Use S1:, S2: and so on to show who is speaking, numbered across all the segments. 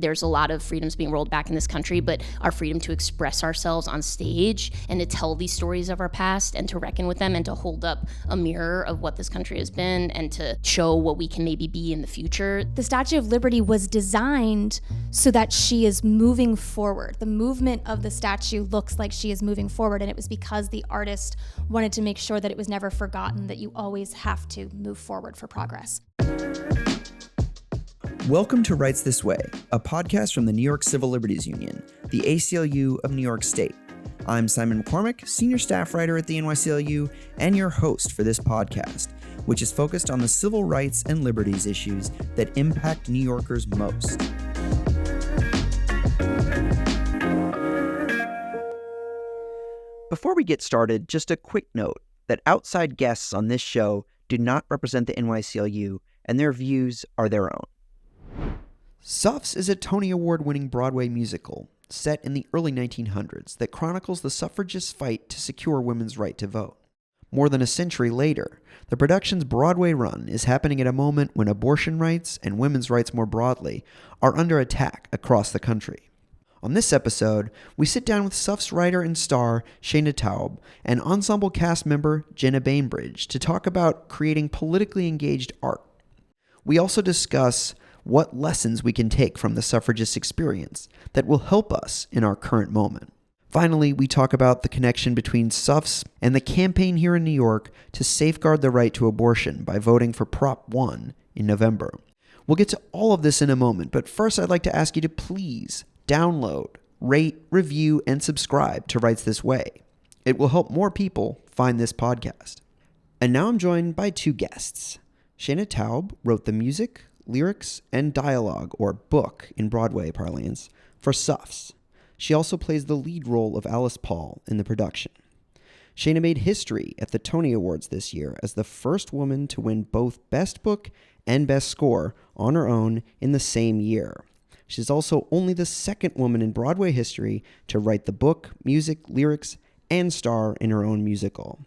S1: there's a lot of freedoms being rolled back in this country, but our freedom to express ourselves on stage and to tell these stories of our past and to reckon with them and to hold up a mirror of what this country has been and to show what we can maybe be in the future.
S2: The Statue of Liberty was designed so that she is moving forward. The movement of the statue looks like she is moving forward, and it was because the artist wanted to make sure that it was never forgotten, that you always have to move forward for progress.
S3: Welcome to Rights This Way, a podcast from the New York Civil Liberties Union, the ACLU of New York State. I'm Simon McCormick, senior staff writer at the NYCLU, and your host for this podcast, which is focused on the civil rights and liberties issues that impact New Yorkers most. Before we get started, just a quick note that outside guests on this show do not represent the NYCLU, and their views are their own. Suffs is a Tony Award-winning Broadway musical set in the early 1900s that chronicles the suffragists' fight to secure women's right to vote. More than a century later, the production's Broadway run is happening at a moment when abortion rights and women's rights more broadly are under attack across the country. On this episode, we sit down with Suffs writer and star Shaina Taub and ensemble cast member Jenna Bainbridge to talk about creating politically engaged art. We also discuss what lessons we can take from the suffragist experience that will help us in our current moment. Finally, we talk about the connection between Suffs and the campaign here in New York to safeguard the right to abortion by voting for Prop 1 in November. We'll get to all of this in a moment, but first I'd like to ask you to please download, rate, review, and subscribe to Rights This Way. It will help more people find this podcast. And now I'm joined by two guests. Shaina Taub wrote the music, lyrics, and dialogue, or book in Broadway parlance, for Suffs. She also plays the lead role of Alice Paul in the production. Shaina made history at the Tony Awards this year as the first woman to win both Best Book and Best Score on her own in the same year. She's also only the second woman in Broadway history to write the book, music, lyrics, and star in her own musical.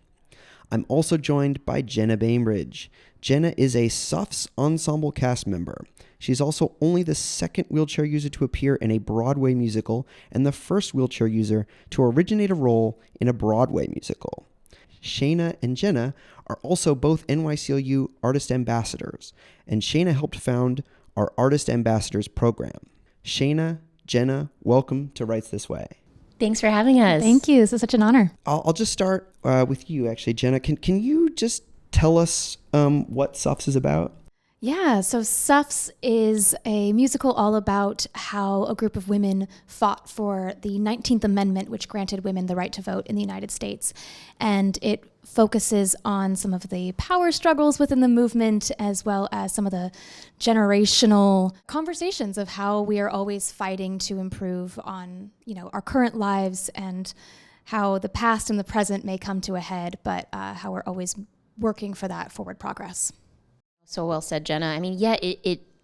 S3: I'm also joined by Jenna Bainbridge. Jenna is a Suffs ensemble cast member. She's also only the second wheelchair user to appear in a Broadway musical and the first wheelchair user to originate a role in a Broadway musical. Shaina and Jenna are also both NYCLU Artist Ambassadors, and Shaina helped found our Artist Ambassadors program. Shaina, Jenna, welcome to Rights This Way.
S1: Thanks for having us.
S2: Thank you. This is such an honor.
S3: I'll just start with you, actually, Jenna. Can you just tell us what Suffs is about?
S2: Yeah, so Suffs is a musical all about how a group of women fought for the 19th Amendment, which granted women the right to vote in the United States. And it focuses on some of the power struggles within the movement, as well as some of the generational conversations of how we are always fighting to improve on, our current lives and how the past and the present may come to a head, but how we're always working for that forward progress.
S1: So well said, Jenna. I mean,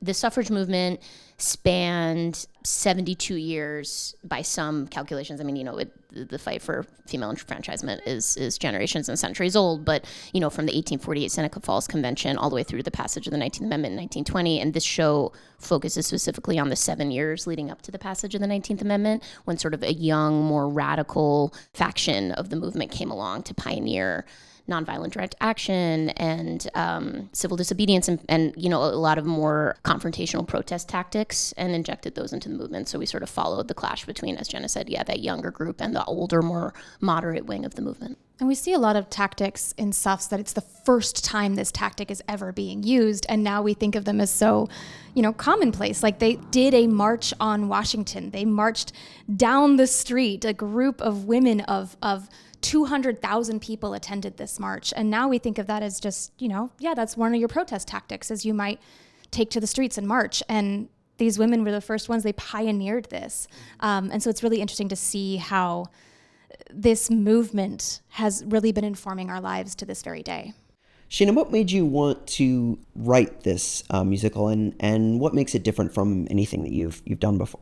S1: the suffrage movement spanned 72 years by some calculations. I mean, the fight for female enfranchisement is generations and centuries old, but, from the 1848 Seneca Falls Convention all the way through the passage of the 19th Amendment in 1920. And this show focuses specifically on the 7 years leading up to the passage of the 19th Amendment, when sort of a young, more radical faction of the movement came along to pioneer nonviolent direct action and civil disobedience and a lot of more confrontational protest tactics, and injected those into the movement. So we sort of followed the clash between, as Jenna said, that younger group and the older, more moderate wing of the movement.
S2: And we see a lot of tactics in Suffs that it's the first time this tactic is ever being used, and now we think of them as so, commonplace. Like, they did a march on Washington. They marched down the street. A group of women of 200,000 people attended this march. And now we think of that as just, that's one of your protest tactics, is you might take to the streets and march. And these women were the first ones, they pioneered this. And so it's really interesting to see how this movement has really been informing our lives to this very day.
S3: Shaina, what made you want to write this musical, and what makes it different from anything that you've done before?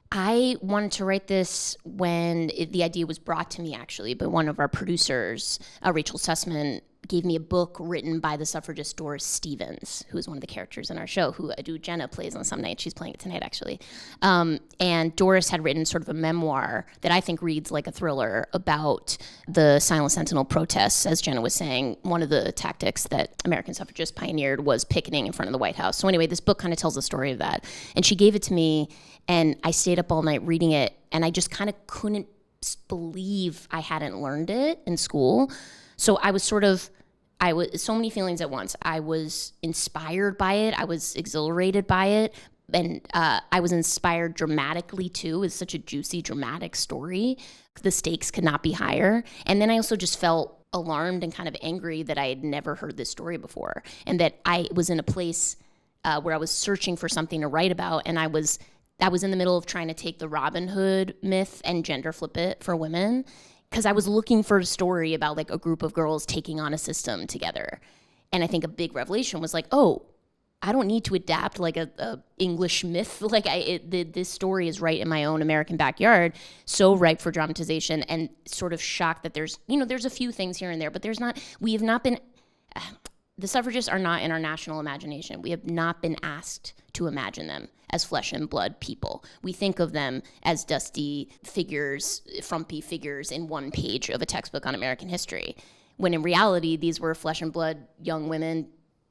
S1: I wanted to write this when the idea was brought to me, actually, by one of our producers, Rachel Sussman, gave me a book written by the suffragist Doris Stevens, who is one of the characters in our show, who Jenna plays on some nights. She's playing it tonight, actually. And Doris had written sort of a memoir that I think reads like a thriller about the Silent Sentinel protests. As Jenna was saying, one of the tactics that American suffragists pioneered was picketing in front of the White House. So anyway, this book kind of tells the story of that. And she gave it to me, and I stayed up all night reading it, and I just kind of couldn't believe I hadn't learned it in school. So I was so many feelings at once. I was inspired by it. I was exhilarated by it. And I was inspired dramatically too. It's such a juicy, dramatic story. The stakes could not be higher. And then I also just felt alarmed and kind of angry that I had never heard this story before. And that I was in a place where I was searching for something to write about. And I was in the middle of trying to take the Robin Hood myth and gender flip it for women, because I was looking for a story about like a group of girls taking on a system together. And I think a big revelation was like, oh, I don't need to adapt like a English myth. Like this story is right in my own American backyard, so ripe for dramatization, and sort of shocked that there's a few things here and there, but we have not been, the suffragists are not in our national imagination. We have not been asked to imagine them as flesh and blood people. We think of them as dusty figures, frumpy figures in one page of a textbook on American history, when in reality, these were flesh and blood young women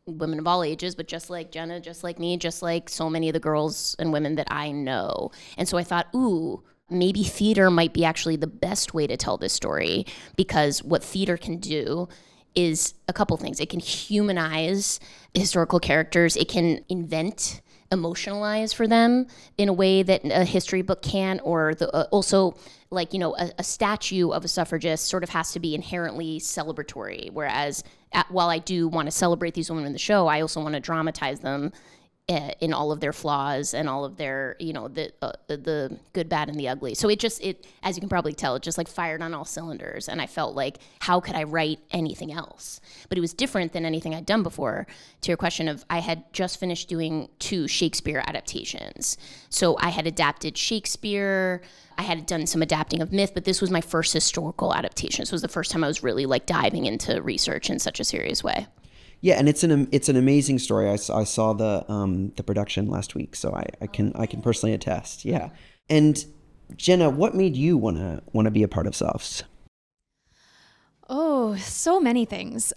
S1: of all ages, but just like Jenna, just like me, just like so many of the girls and women that I know. And so I thought, ooh, maybe theater might be actually the best way to tell this story, because what theater can do is a couple things. It can humanize historical characters. It can invent, emotionalize for them in a way that a history book can, or also like, a statue of a suffragist sort of has to be inherently celebratory. Whereas while I do want to celebrate these women in the show, I also want to dramatize them in all of their flaws and all of their, the good, bad, and the ugly. So it as you can probably tell, it just like fired on all cylinders. And I felt like, how could I write anything else? But it was different than anything I'd done before. To your question of, I had just finished doing 2 Shakespeare adaptations. So I had adapted Shakespeare, I had done some adapting of myth, but this was my first historical adaptation. So it was the first time I was really like diving into research in such a serious way.
S3: Yeah, and it's an amazing story. I saw the production last week, so I can personally attest. Yeah, and Jenna, what made you wanna be a part of Suffs?
S2: Oh, so many things.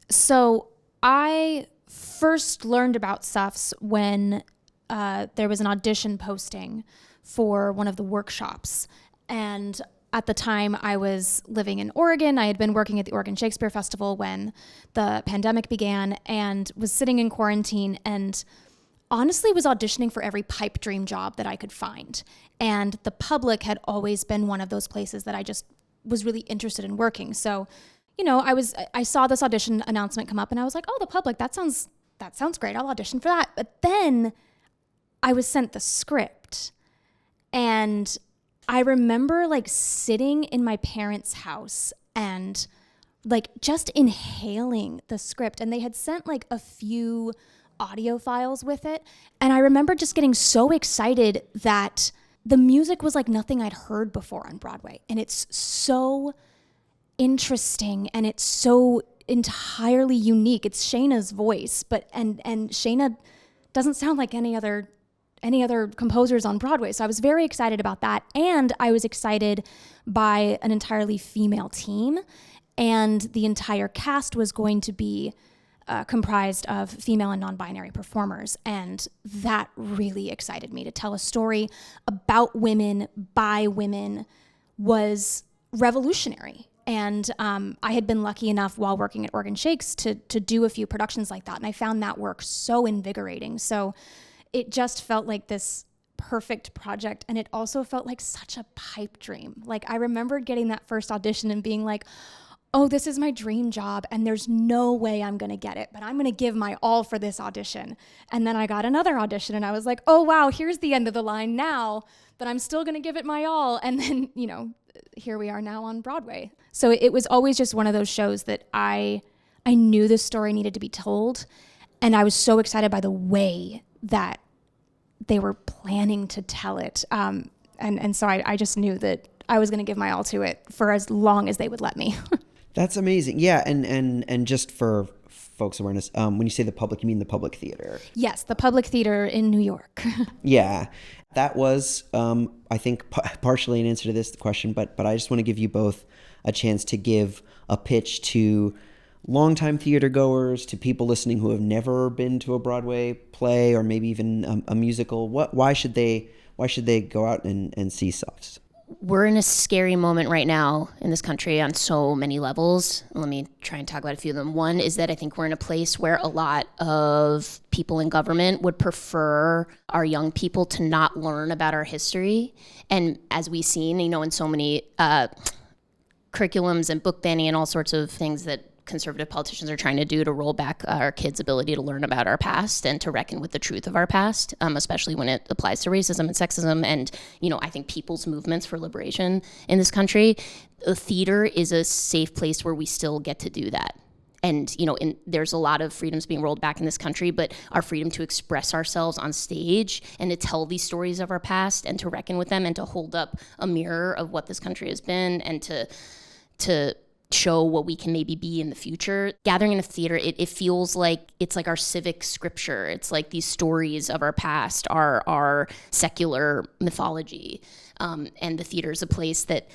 S2: So I first learned about Suffs when there was an audition posting for one of the workshops, and at the time, I was living in Oregon. I had been working at the Oregon Shakespeare Festival when the pandemic began, and was sitting in quarantine, and honestly was auditioning for every pipe dream job that I could find. And the public had always been one of those places that I just was really interested in working. So, I saw this audition announcement come up, and I was like, oh, the public, that sounds great. I'll audition for that. But then I was sent the script, and I remember like sitting in my parents' house and like just inhaling the script, and they had sent like a few audio files with it. And I remember just getting so excited that the music was like nothing I'd heard before on Broadway. And it's so interesting, and it's so entirely unique. It's Shaina's voice, but and Shaina doesn't sound like any other composers on Broadway. So I was very excited about that. And I was excited by an entirely female team. And the entire cast was going to be comprised of female and non-binary performers. And that really excited me. To tell a story about women by women was revolutionary. And I had been lucky enough while working at Oregon Shakes to do a few productions like that. And I found that work so invigorating. So it just felt like this perfect project, and it also felt like such a pipe dream. Like, I remember getting that first audition and being like, oh, this is my dream job, and there's no way I'm gonna get it, but I'm gonna give my all for this audition. And then I got another audition, and I was like, oh wow, here's the end of the line now, but I'm still gonna give it my all. And then, here we are now on Broadway. So it was always just one of those shows that I knew the story needed to be told, and I was so excited by the way that they were planning to tell it. And so I just knew that I was going to give my all to it for as long as they would let me.
S3: That's amazing. Yeah, and just for folks' awareness, when you say the public, you mean the public theater?
S2: Yes, the Public Theater in New York.
S3: Yeah, that was, I think, partially an answer to this question, but I just want to give you both a chance to give a pitch to longtime theater goers, to people listening who have never been to a Broadway play or maybe even a musical. Why should they go out and see Suffs?
S1: We're in a scary moment right now in this country on so many levels. Let me try and talk about a few of them. One is that I think we're in a place where a lot of people in government would prefer our young people to not learn about our history. And as we've seen, in so many curriculums and book banning and all sorts of things that conservative politicians are trying to do to roll back our kids' ability to learn about our past and to reckon with the truth of our past, especially when it applies to racism and sexism and, I think people's movements for liberation in this country. The theater is a safe place where we still get to do that. And, there's a lot of freedoms being rolled back in this country, but our freedom to express ourselves on stage and to tell these stories of our past and to reckon with them and to hold up a mirror of what this country has been and to show what we can maybe be in the future. Gathering in a theater, it feels like it's like our civic scripture. It's like these stories of our past, our secular mythology. And the theater is a place that,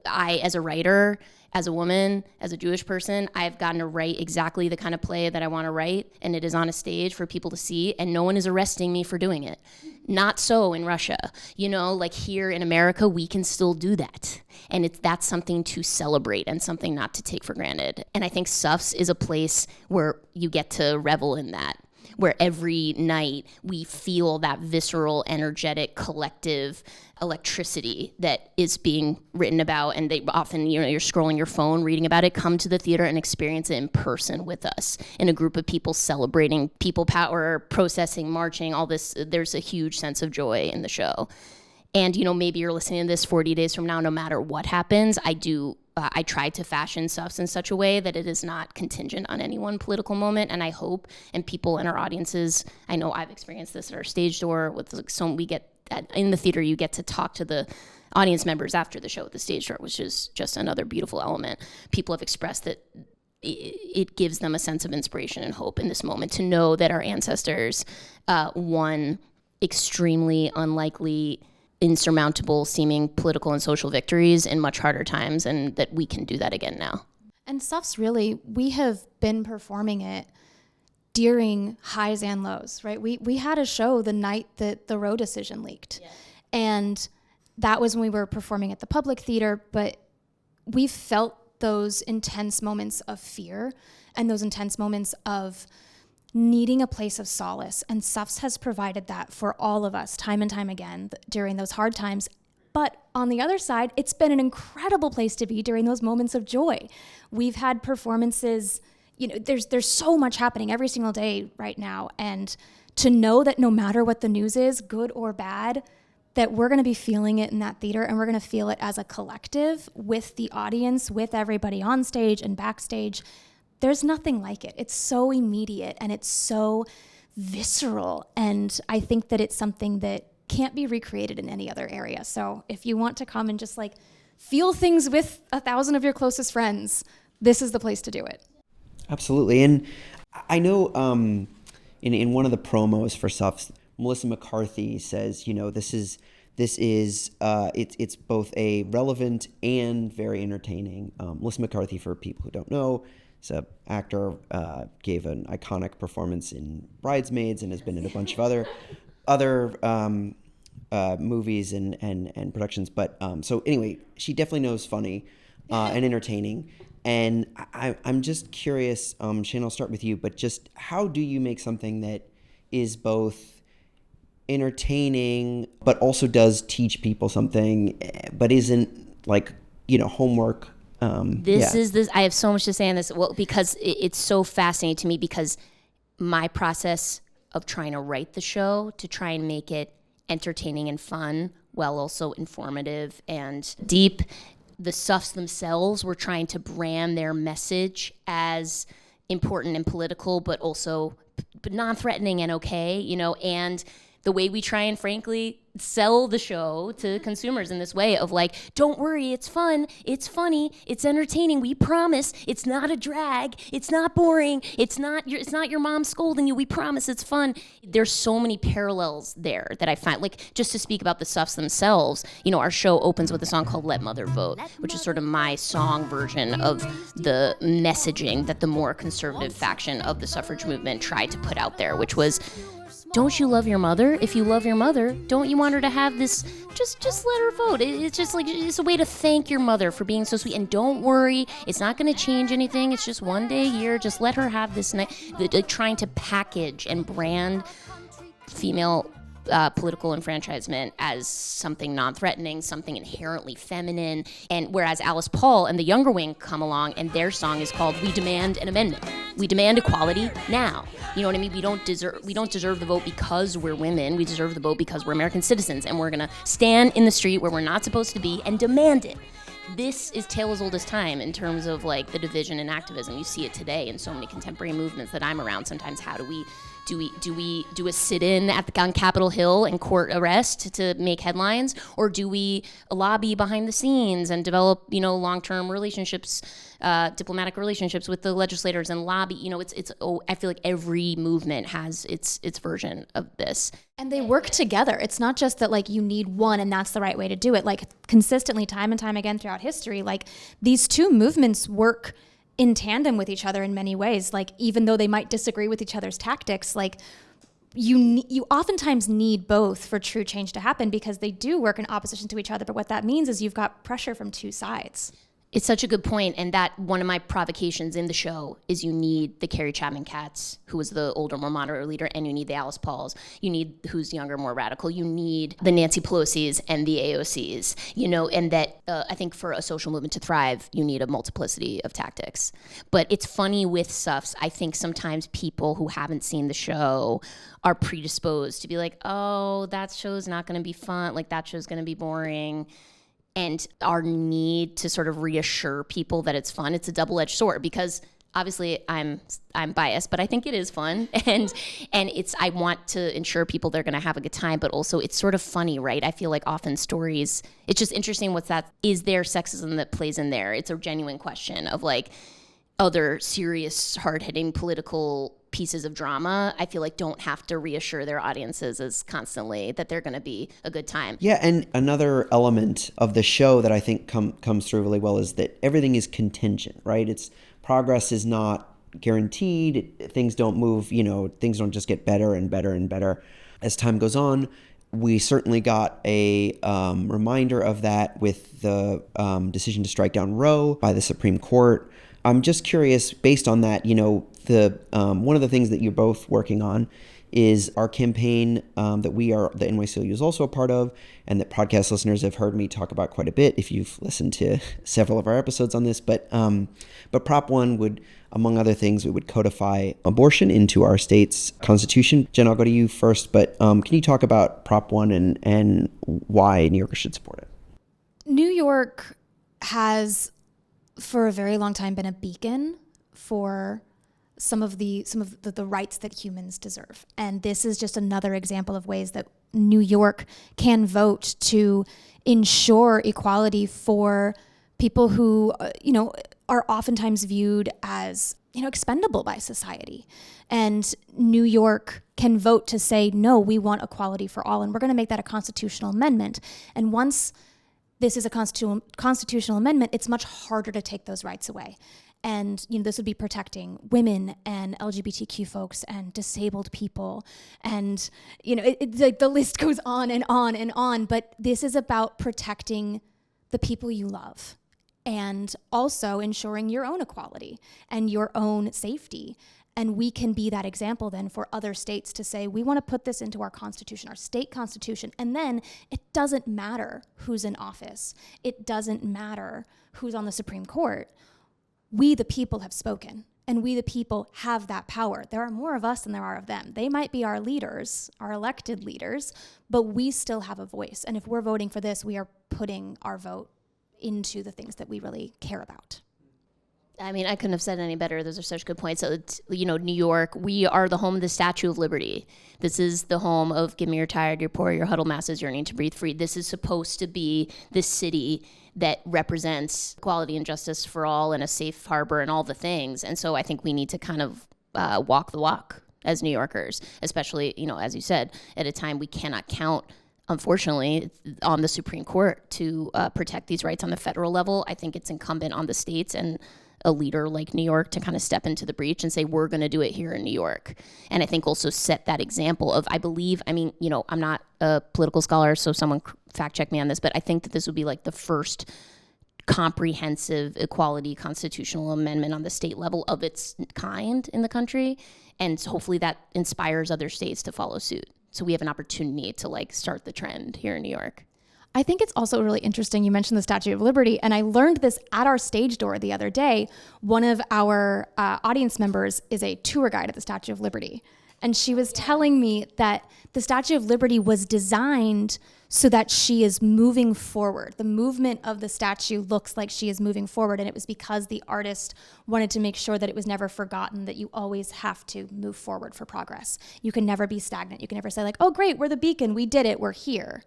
S1: I, as a writer, as a woman, as a Jewish person, I've gotten to write exactly the kind of play that I want to write, and it is on a stage for people to see, and no one is arresting me for doing it. Not so in Russia. Like here in America, we can still do that. And that's something to celebrate and something not to take for granted. And I think Suffs is a place where you get to revel in that, where every night we feel that visceral, energetic, collective electricity that is being written about. And they often, you're scrolling your phone, reading about it. Come to the theater and experience it in person with us, in a group of people celebrating people power, processing, marching, all this. There's a huge sense of joy in the show. And, maybe you're listening to this 40 days from now, no matter what happens, I try to fashion Suffs in such a way that it is not contingent on any one political moment. And I hope, and people in our audiences, I know I've experienced this at our stage door with in the theater, you get to talk to the audience members after the show at the stage door, which is just another beautiful element. People have expressed that it gives them a sense of inspiration and hope in this moment to know that our ancestors won extremely unlikely, insurmountable seeming political and social victories in much harder times, and that we can do that again now.
S2: And Suffs, really, we have been performing it during highs and lows, right? We had a show the night that the Roe decision leaked. Yeah. And that was when we were performing at the Public Theater, but we felt those intense moments of fear and those intense moments of needing a place of solace. And Suffs has provided that for all of us time and time again during those hard times. But on the other side, it's been an incredible place to be during those moments of joy. We've had performances, there's so much happening every single day right now. And to know that no matter what the news is, good or bad, that we're going to be feeling it in that theater, and we're going to feel it as a collective with the audience, with everybody on stage and backstage. There's nothing like it. It's so immediate and it's so visceral. And I think that it's something that can't be recreated in any other area. So if you want to come and just feel things with 1,000 of your closest friends, this is the place to do it. Absolutely.
S3: And I know in one of the promos for Suffs, Melissa McCarthy says, it's both a relevant and very entertaining. Melissa McCarthy, for people who don't know, is an actor, gave an iconic performance in Bridesmaids and has been in a bunch of other movies and productions. But so anyway, she definitely knows funny and entertaining. And I'm just curious, Shaina, I'll start with you, but just how do you make something that is both entertaining but also does teach people something but isn't homework?
S1: I have so much to say on this. Well, because it's so fascinating to me, because my process of trying to write the show to try and make it entertaining and fun while also informative and deep. The Suffs themselves were trying to brand their message as important and political, but also non-threatening and okay, and the way we try and frankly sell the show to consumers in this way of like, don't worry, it's fun, it's funny, it's entertaining, we promise, it's not a drag, it's not boring, it's not your mom scolding you, we promise it's fun. There's so many parallels there that I find, like, just to speak about the Suffs themselves, you know, our show opens with a song called Let Mother Vote, which is sort of my song version of the messaging that the more conservative faction of the suffrage movement tried to put out there, which was, don't you love your mother? If you love your mother, don't you want her to have this, just let her vote. It's just like, it's a way to thank your mother for being so sweet. And don't worry, it's not going to change anything. It's just one day a year. Just let her have this night. Trying to package and brand female political enfranchisement as something non-threatening, something inherently feminine. And whereas Alice Paul and the younger wing come along and their song is called We Demand an Amendment. We demand equality now. You know what I mean? We don't deserve the vote because we're women. We deserve the vote because we're American citizens, and we're going to stand in the street where we're not supposed to be and demand it. This is tale as old as time in terms of like the division in activism. You see it today in so many contemporary movements that I'm around. Sometimes how do we do a sit-in on Capitol Hill and court arrest to make headlines, or do we lobby behind the scenes and develop, you know, long-term relationships, diplomatic relationships with the legislators and lobby? You know, I feel like every movement has its version of this.
S2: And they work together. It's not just that like you need one and that's the right way to do it. Like consistently, time and time again throughout history, like these two movements work in tandem with each other in many ways. Like even though they might disagree with each other's tactics, like you oftentimes need both for true change to happen, because they do work in opposition to each other. But what that means is you've got pressure from two sides.
S1: It's such a good point, and that one of my provocations in the show is you need the Carrie Chapman Katz, who was the older, more moderate leader, and you need the Alice Pauls. You need who's younger, more radical. You need the Nancy Pelosi's and the AOC's, you know, and that I think for a social movement to thrive, you need a multiplicity of tactics. But it's funny with Suffs, I think sometimes people who haven't seen the show are predisposed to be like, oh, that show's not going to be fun, like that show's going to be boring. And our need to sort of reassure people that it's fun, it's a double-edged sword, because obviously I'm biased, but I think it is fun, and I want to ensure people they're going to have a good time, but also it's sort of funny, right? I feel like often stories, it's just interesting is there sexism that plays in there? It's a genuine question of like other serious, hard-hitting political pieces of drama, I feel like don't have to reassure their audiences as constantly that they're going to be a good time.
S3: Yeah, and another element of the show that I think comes through really well is that everything is contingent, right? Progress is not guaranteed. Things don't move, you know, things don't just get better and better and better as time goes on. We certainly got a reminder of that with the decision to strike down Roe by the Supreme Court. I'm just curious, based on that, you know, one of the things that you're both working on is our campaign that the NYCLU is also a part of, and that podcast listeners have heard me talk about quite a bit if you've listened to several of our episodes on this. But Prop 1 would, among other things, it would codify abortion into our state's constitution. Jen, I'll go to you first, but can you talk about Prop 1 and why New Yorkers should support it?
S2: New York has, for a very long time, been a beacon for some of the rights that humans deserve. And this is just another example of ways that New York can vote to ensure equality for people who, you know, are oftentimes viewed as, you know, expendable by society. And New York can vote to say, no, we want equality for all, and we're going to make that a constitutional amendment. And once this is a constitutional amendment, it's much harder to take those rights away. And, you know, this would be protecting women and LGBTQ folks and disabled people. And, you know, the list goes on and on and on. But this is about protecting the people you love and also ensuring your own equality and your own safety. And we can be that example then for other states to say, we want to put this into our constitution, our state constitution. And then it doesn't matter who's in office. It doesn't matter who's on the Supreme Court. We, the people, have spoken, and we, the people, have that power. There are more of us than there are of them. They might be our leaders, our elected leaders, but we still have a voice. And if we're voting for this, we are putting our vote into the things that we really care about.
S1: I mean, I couldn't have said it any better. Those are such good points. So, New York, we are the home of the Statue of Liberty. This is the home of give me your tired, your poor, your huddled masses yearning to breathe free. This is supposed to be the city that represents equality and justice for all and a safe harbor and all the things. And so I think we need to kind of walk the walk as New Yorkers, especially, as you said, at a time we cannot count, unfortunately, on the Supreme Court to protect these rights on the federal level. I think it's incumbent on the states and a leader like New York to kind of step into the breach and say, we're going to do it here in New York. And I think also set that example of, I'm not a political scholar, so someone fact check me on this, but I think that this would be like the first comprehensive equality constitutional amendment on the state level of its kind in the country. And so hopefully that inspires other states to follow suit. So we have an opportunity to start the trend here in New York.
S2: I think it's also really interesting. You mentioned the Statue of Liberty, and I learned this at our stage door the other day. One of our audience members is a tour guide at the Statue of Liberty. And she was telling me that the Statue of Liberty was designed so that she is moving forward. The movement of the statue looks like she is moving forward, and it was because the artist wanted to make sure that it was never forgotten that you always have to move forward for progress. You can never be stagnant. You can never say oh, great, we're the beacon, we did it, we're here.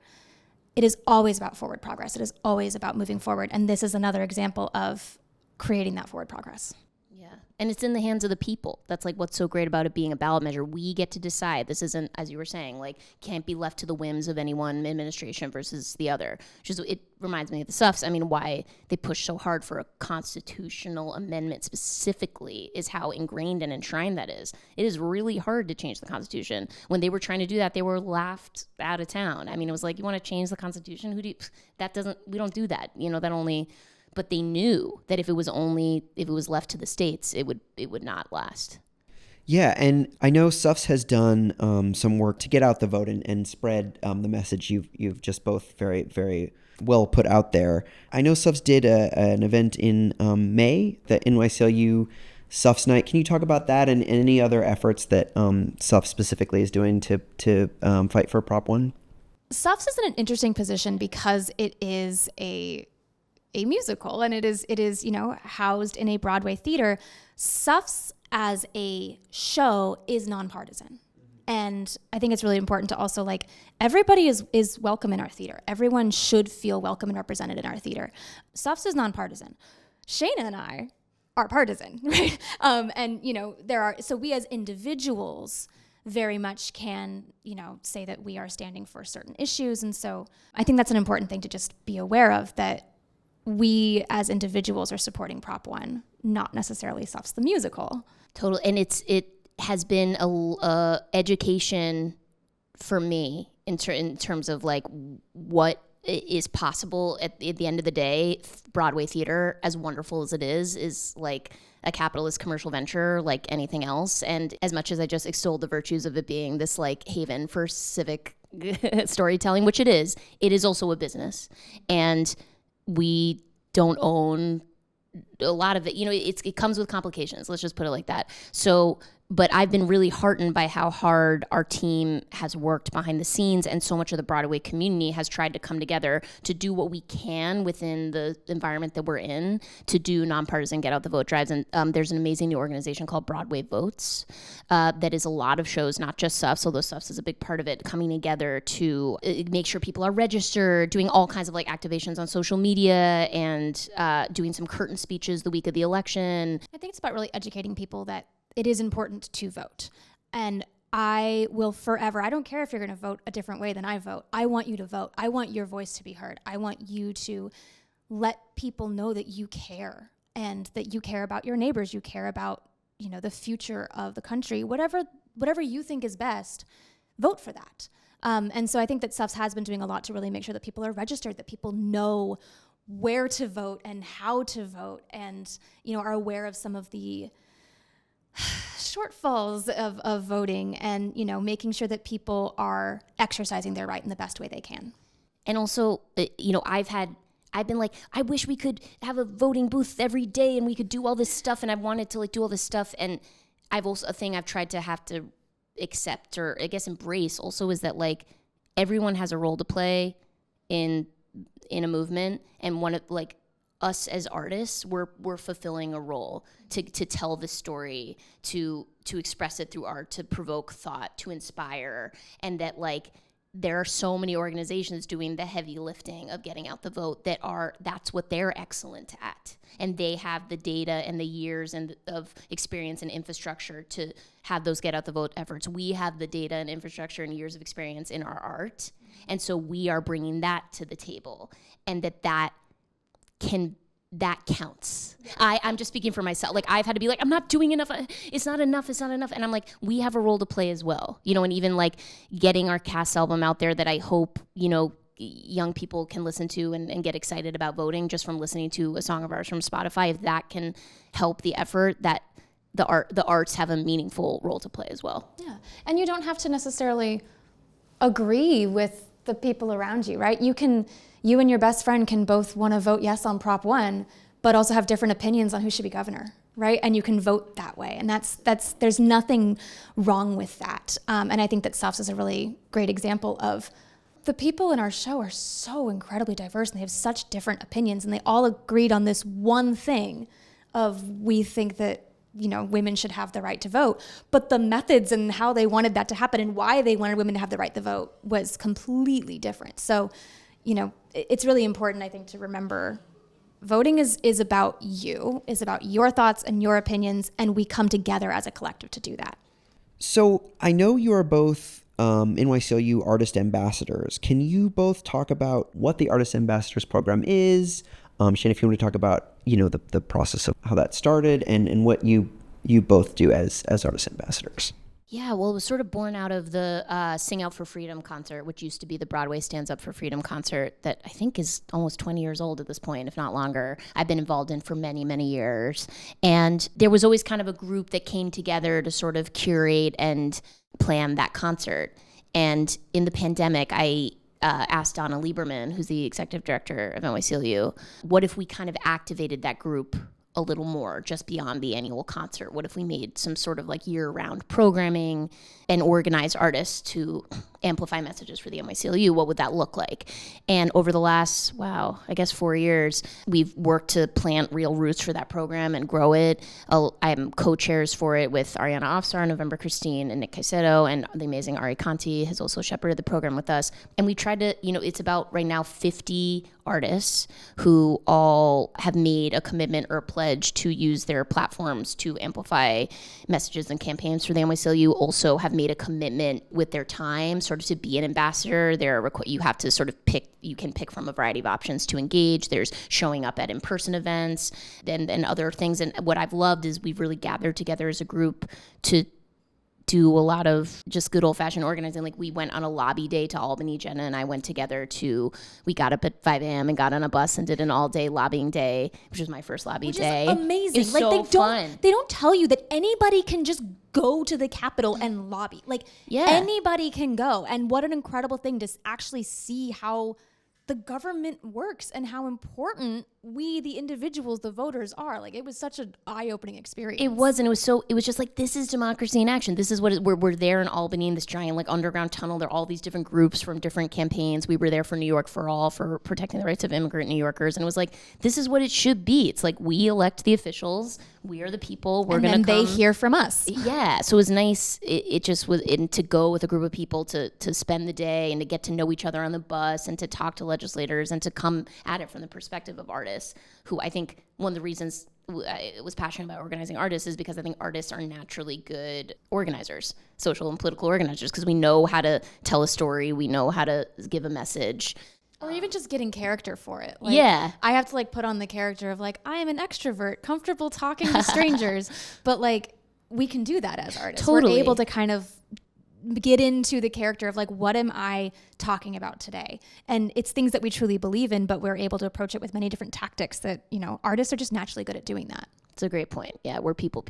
S2: It is always about forward progress. It is always about moving forward, and this is another example of creating that forward progress.
S1: Yeah, and it's in the hands of the people. That's what's so great about it being a ballot measure. We get to decide. This isn't, as you were saying, can't be left to the whims of any one administration versus the other. It reminds me of the Suffs. I mean, why they push so hard for a constitutional amendment specifically is how ingrained and enshrined that is. It is really hard to change the Constitution. When they were trying to do that, they were laughed out of town. I mean, it was you want to change the Constitution? We don't do that. But they knew that if it was left to the states, it would not last.
S3: Yeah, and I know Suffs has done some work to get out the vote and spread the message you've just both very, very well put out there. I know Suffs did an event in May, the NYCLU Suffs Night. Can you talk about that and any other efforts that Suffs specifically is doing to fight for Prop 1?
S2: Suffs is in an interesting position because it is a musical, and it is housed in a Broadway theater. Suffs as a show is nonpartisan. And I think it's really important to also everybody is welcome in our theater. Everyone should feel welcome and represented in our theater. Suffs is nonpartisan. Shaina and I are partisan, right? So we as individuals very much can, say that we are standing for certain issues. And so I think that's an important thing to just be aware of, that we as individuals are supporting Prop 1, not necessarily Suffs the musical.
S1: Totally. And it has been a education for me in terms of what is possible at the end of the day. Broadway theater, as wonderful as it is a capitalist commercial venture like anything else. And as much as I just extolled the virtues of it being this haven for civic storytelling, which it is also a business. And we don't own a lot of it. It comes with complications. Let's just put it like that. So, but I've been really heartened by how hard our team has worked behind the scenes, and so much of the Broadway community has tried to come together to do what we can within the environment that we're in to do nonpartisan get out the vote drives. And there's an amazing new organization called Broadway Votes that is a lot of shows, not just Suffs, although Suffs is a big part of it, coming together to make sure people are registered, doing all kinds of activations on social media, and doing some curtain speeches the week of the election.
S2: I think it's about really educating people that it is important to vote. And I will forever, I don't care if you're going to vote a different way than I vote. I want you to vote. I want your voice to be heard. I want you to let people know that you care, and that you care about your neighbors. You care about, the future of the country. Whatever you think is best, vote for that. And so I think that Suffs has been doing a lot to really make sure that people are registered, that people know where to vote and how to vote, and, are aware of some of the shortfalls of voting, and making sure that people are exercising their right in the best way they can.
S1: And also, I've been I wish we could have a voting booth every day and we could do all this stuff, and I wanted to do all this stuff. And I've also, a thing I've tried to have to accept, or I guess embrace also, is that everyone has a role to play in a movement, and one of us as artists, we're fulfilling a role to tell the story, to express it through art, to provoke thought, to inspire, and that like there are so many organizations doing the heavy lifting of getting out the vote that's what they're excellent at. And they have the data and the years and of experience and infrastructure to have those get out the vote efforts. We have the data and infrastructure and years of experience in our art. And so we are bringing that to the table, and that counts. I'm just speaking for myself. Like I've had to be like, I'm not doing enough. It's not enough. And I'm like, we have a role to play as well. And even like getting our cast album out there that I hope, young people can listen to and get excited about voting just from listening to a song of ours from Spotify. If that can help the effort, that the arts have a meaningful role to play as well.
S2: Yeah. And you don't have to necessarily agree with the people around you, right? You and your best friend can both want to vote yes on Prop 1, but also have different opinions on who should be governor, right? And you can vote that way. And there's nothing wrong with that. And I think that Suffs is a really great example of the people in our show are so incredibly diverse, and they have such different opinions, and they all agreed on this one thing of we think that women should have the right to vote, but the methods and how they wanted that to happen and why they wanted women to have the right to vote was completely different. So, it's really important, I think, to remember voting is about you, is about your thoughts and your opinions, and we come together as a collective to do that.
S3: So I know you are both NYCLU artist ambassadors. Can you both talk about what the Artist Ambassadors program is? Shaina, if you want to talk about, the process of how that started and what you both do as artist ambassadors.
S1: Yeah, well, it was sort of born out of the Sing Out for Freedom concert, which used to be the Broadway Stands Up for Freedom concert that I think is almost 20 years old at this point, if not longer. I've been involved in for many, many years. And there was always kind of a group that came together to sort of curate and plan that concert. And in the pandemic, I asked Donna Lieberman, who's the executive director of NYCLU, what if we kind of activated that group a little more just beyond the annual concert? What if we made some sort of like year-round programming and organized artists to amplify messages for the NYCLU? What would that look like? And over the last, 4 years, we've worked to plant real roots for that program and grow it. I'm co-chairs for it with Ariana Afsar, November Christine, and Nick Caicedo, and the amazing Ari Conti has also shepherded the program with us. And we tried to, it's about right now 50 artists who all have made a commitment or a pledge to use their platforms to amplify messages and campaigns for the NYCLU, also have made a commitment with their time sort of to be an ambassador. You have to sort of pick, you can pick from a variety of options to engage. There's showing up at in-person events and other things. And what I've loved is we've really gathered together as a group to do a lot of just good old-fashioned organizing. Like we went on a lobby day to Albany. Jenna and I went together we got up at 5 a.m. and got on a bus and did an all-day lobbying day, which was my first lobby day.
S2: Which is amazing.
S1: It's so fun.
S2: They don't tell you that anybody can just go to the Capitol and lobby. Anybody can go. And what an incredible thing to actually see how the government works and how important we, the individuals, the voters, are. Like, it was such an eye-opening experience.
S1: It was, and it was just like, this is democracy in action. This is what we're there in Albany in this giant like underground tunnel. There are all these different groups from different campaigns. We were there for New York for All, for protecting the rights of immigrant New Yorkers, and it was like, this is what it should be. It's like we elect the officials. We are the people. We're going to come.
S2: They hear from us.
S1: Yeah, so it was nice. It just was to go with a group of people to spend the day and to get to know each other on the bus and to talk to legislators and to come at it from the perspective of artists, who I think one of the reasons I was passionate about organizing artists is because I think artists are naturally good organizers, social and political organizers, because we know how to tell a story, we know how to give a message.
S2: Or even just getting character for it.
S1: Yeah.
S2: I have to put on the character of I am an extrovert, comfortable talking to strangers, but we can do that as artists.
S1: Totally.
S2: We're able to kind of get into the character of what am I talking about today? And it's things that we truly believe in, but we're able to approach it with many different tactics that, artists are just naturally good at doing that.
S1: It's a great point. Yeah, we're people.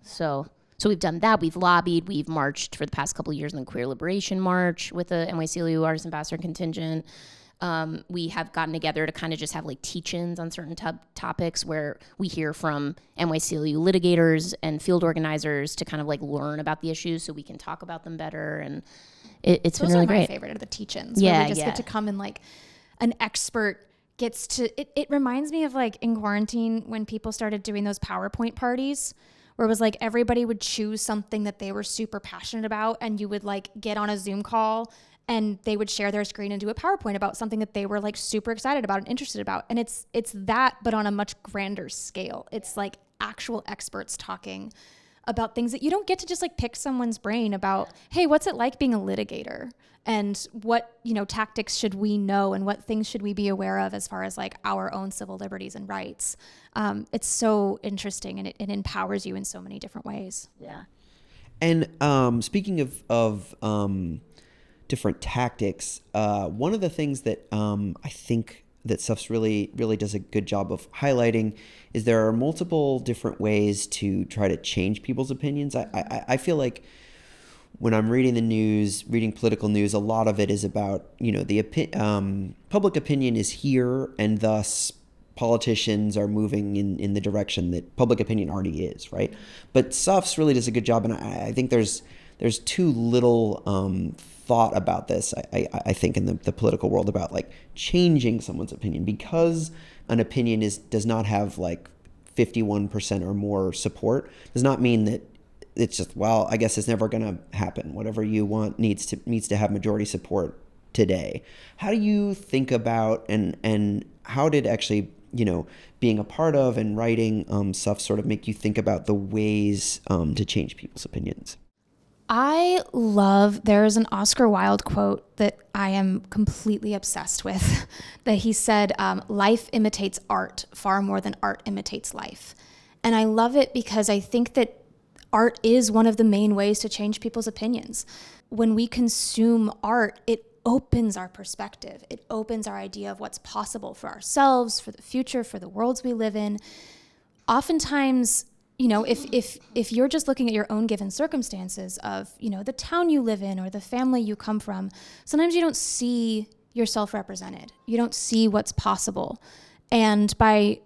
S1: So we've done that. We've lobbied. We've marched for the past couple of years in the Queer Liberation March with the NYCLU Artist Ambassador contingent. We have gotten together to kind of just have teach-ins on certain topics where we hear from NYCLU litigators and field organizers to kind of learn about the issues so we can talk about them better. And it's been really great.
S2: Those are my favorite, are the teach-ins.
S1: Yeah,
S2: where we just get to come in an expert gets to, it reminds me of like in quarantine when people started doing those PowerPoint parties where it was like everybody would choose something that they were super passionate about, and you would like get on a Zoom call and they would share their screen and do a PowerPoint about something that they were like super excited about and interested about. And it's that, but on a much grander scale. It's like actual experts talking about things that you don't get to just like pick someone's brain about, hey, what's it like being a litigator? And what, tactics should we know and what things should we be aware of as far as like our own civil liberties and rights? It's so interesting, and it empowers you in so many different ways.
S1: Yeah.
S3: And speaking of different tactics, one of the things that I think that Suffs really does a good job of highlighting is there are multiple different ways to try to change people's opinions. I feel like when I'm reading the news, reading political news, a lot of it is about, the public opinion is here, and thus politicians are moving in the direction that public opinion already is, right? But Suffs really does a good job, and I think there's too little thought about this, I think, in the political world about like changing someone's opinion, because an opinion does not have like 51% or more support, does not mean that it's just, well, I guess it's never going to happen. Whatever you want needs to have majority support today. How do you think about and how did actually, being a part of and writing Suffs sort of make you think about the ways to change people's opinions?
S2: There is an Oscar Wilde quote that I am completely obsessed with, that he said, life imitates art far more than art imitates life. And I love it because I think that art is one of the main ways to change people's opinions. When we consume art, it opens our perspective. It opens our idea of what's possible for ourselves, for the future, for the worlds we live in. Oftentimes, if you're just looking at your own given circumstances of, the town you live in or the family you come from, sometimes you don't see yourself represented. You don't see what's possible. And by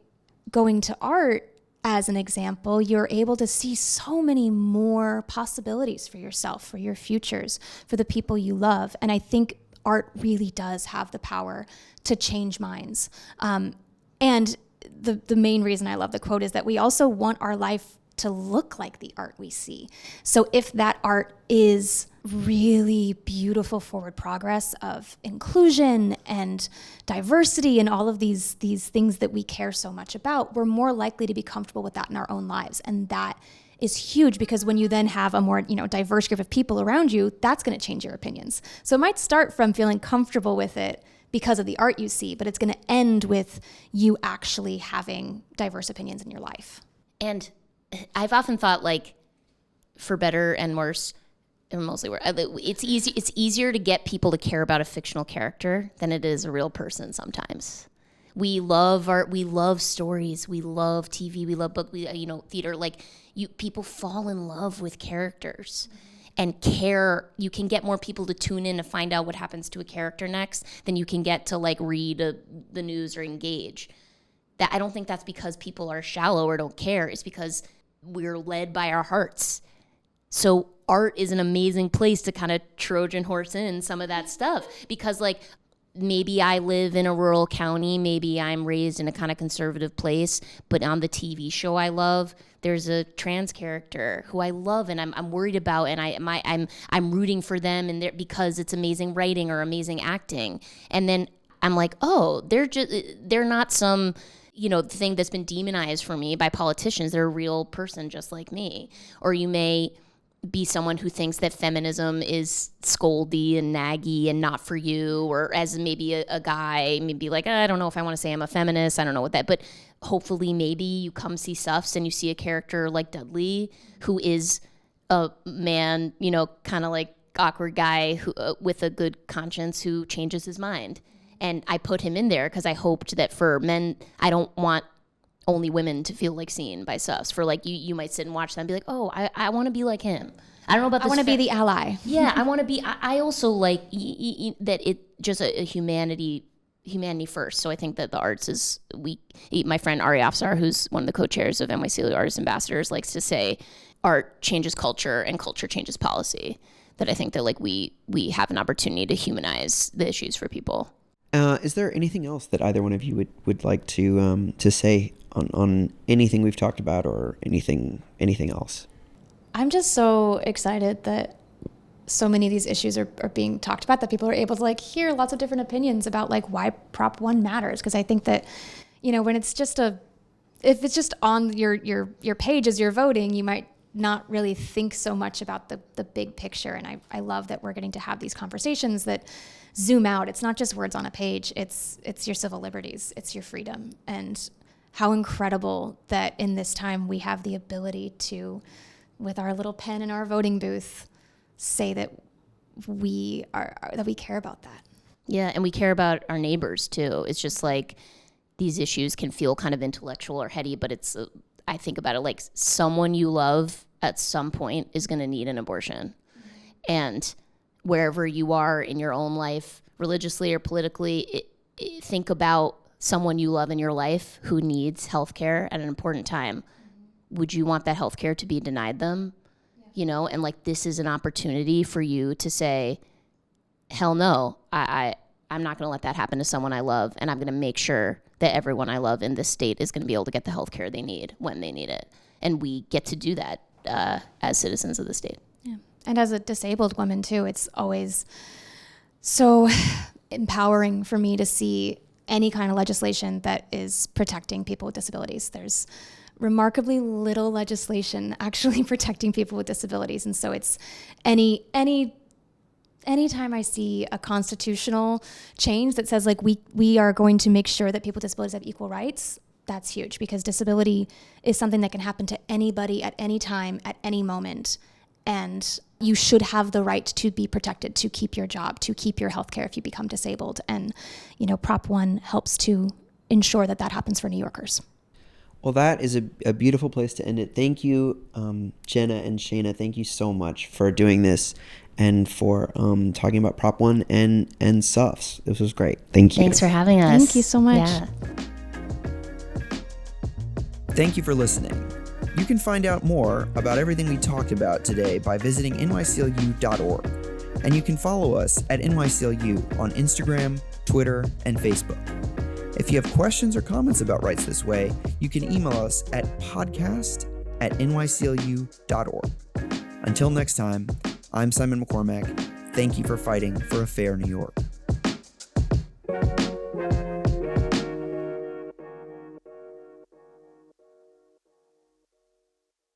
S2: going to art, as an example, you're able to see so many more possibilities for yourself, for your futures, for the people you love. And I think art really does have the power to change minds. And the main reason I love the quote is that we also want our life to look like the art we see. So if that art is really beautiful forward progress of inclusion and diversity and all of these things that we care so much about, we're more likely to be comfortable with that in our own lives. And that is huge, because when you then have a more diverse group of people around you, that's going to change your opinions. So it might start from feeling comfortable with it because of the art you see, but it's going to end with you actually having diverse opinions in your life.
S1: And I've often thought, like, for better and worse, and mostly worse, it's easier to get people to care about a fictional character than it is a real person sometimes. We love art, we love stories, we love TV, we love book, theater. Like, people fall in love with characters and care. You can get more people to tune in to find out what happens to a character next than you can get to like read the news or engage. That I don't think that's because people are shallow or don't care. It's because we're led by our hearts. So art is an amazing place to kind of Trojan horse in some of that stuff, because like maybe I live in a rural county, maybe I'm raised in a kind of conservative place, but on the TV show I love, there's a trans character who I love and I'm worried about, and I'm rooting for them and because it's amazing writing or amazing acting. And then I'm like, oh, they're not some thing that's been demonized for me by politicians. They're a real person just like me. Or you may be someone who thinks that feminism is scoldy and naggy and not for you, or as maybe a guy, maybe like, I don't know if I want to say I'm a feminist, I don't know what that, but hopefully maybe you come see Suffs and you see a character like Dudley, who is a man, kind of like awkward guy who with a good conscience who changes his mind. And I put him in there because I hoped that for men, I don't want only women to feel like seen by Suffs. For like you might sit and watch them and be like, oh, I want to be like him. I don't know about this.
S2: I want to be the ally.
S1: Yeah, I want to be. I also like that it just a humanity first. So I think that the arts is my friend Ari Afsar, who's one of the co-chairs of NYCLU Artist Ambassadors, likes to say art changes culture and culture changes policy. That I think that like we have an opportunity to humanize the issues for people.
S3: Is there anything else that either one of you would like to say on anything we've talked about, or anything else?
S2: I'm just so excited that so many of these issues are being talked about, that people are able to like hear lots of different opinions about like why Prop 1 matters. Because I think that, when it's just if it's just on your page as you're voting, you might not really think so much about the big picture. And I love that we're getting to have these conversations that zoom out. It's not just words on a page. It's your civil liberties. It's your freedom. And how incredible that in this time we have the ability to, with our little pen in our voting booth, say that we care about that.
S1: Yeah, and we care about our neighbors too. It's just like these issues can feel kind of intellectual or heady, but it's I think about it like someone you love at some point is going to need an abortion. And wherever you are in your own life, religiously or politically, think about someone you love in your life who needs healthcare at an important time. Would you want that healthcare to be denied them? And like this is an opportunity for you to say, hell no, I'm not going to let that happen to someone I love, and I'm going to make sure that everyone I love in this state is going to be able to get the healthcare they need when they need it. And we get to do that as citizens of the state.
S2: Yeah. And as a disabled woman too, it's always so empowering for me to see any kind of legislation that is protecting people with disabilities. There's remarkably little legislation actually protecting people with disabilities. And so it's anytime I see a constitutional change that says like we are going to make sure that people with disabilities have equal rights, that's huge, because disability is something that can happen to anybody at any time, at any moment. And you should have the right to be protected, to keep your job, to keep your health care if you become disabled. And, Prop 1 helps to ensure that happens for New Yorkers.
S3: Well, that is a beautiful place to end it. Thank you, Jenna and Shaina. Thank you so much for doing this and for talking about Prop 1 and Suffs. This was great. Thank you.
S1: Thanks for having us.
S2: Thank you so much.
S1: Yeah.
S3: Thank you for listening. You can find out more about everything we talked about today by visiting NYCLU.org. And you can follow us at NYCLU on Instagram, Twitter, and Facebook. If you have questions or comments about Rights This Way, you can email us at podcast@nyclu.org. Until next time, I'm Simon McCormack. Thank you for fighting for a fair New York.